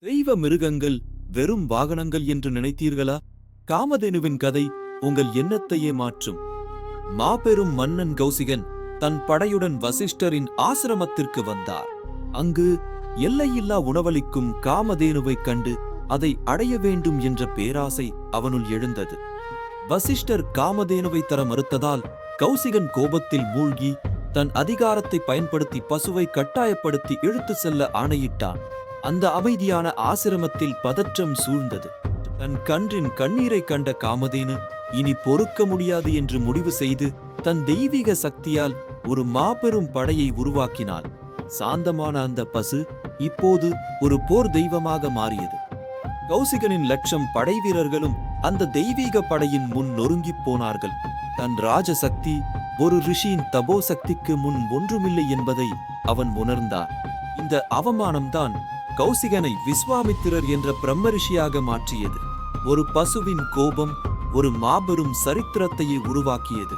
தெய்வ மிருகங்கள் வெறும் வாகனங்கள் என்று நினைத்தீர்களா? காமதேனுவின் கதை உங்கள் எண்ணத்தையே மாற்றும். மாபெரும் மன்னன் கௌசிகன் தன் படையுடன் வசிஷ்டரின் ஆசிரமத்திற்கு வந்தார். அங்கு எல்லையில்லா உணவளிக்கும் காமதேனுவைக் கண்டு அதை அடைய வேண்டும் என்ற பேராசை அவனுள் எழுந்தது. வசிஷ்டர் காமதேனுவை தர மறுத்ததால் கௌசிகன் கோபத்தில் மூழ்கி தன் அதிகாரத்தை பயன்படுத்தி பசுவை கட்டாயப்படுத்தி இழுத்து செல்ல ஆணையிட்டான். அந்த அமைதியான ஆசிரமத்தில் பதற்றம் சூழ்ந்தது. தன் கன்றின் கண்ணீரை கண்ட காமதேனு இனி பொறுக்க முடியாது என்று முடிவு செய்து தன் தெய்வீக சக்தியால் ஒரு மாபெரும் படையை உருவாக்கினாள். சாந்தமான அந்த பசு இப்போது ஒரு போர் தெய்வமாக மாறியது. கௌசிகனின் லட்சம் படை வீரர்களும் அந்த தெய்வீக படையின் முன் நொறுங்கிப் போனார்கள். தன் ராஜசக்தி ஒரு ரிஷியின் தபோ சக்திக்கு முன் ஒன்றுமில்லை என்பதை அவன் உணர்ந்தார். இந்த அவமானம்தான் கௌசிகனை விஸ்வாமித்திரர் என்ற பிரம்மரிஷியாக மாற்றியது. ஒரு பசுவின் கோபம் ஒரு மாபெரும் சரித்திரத்தையே உருவாக்கியது.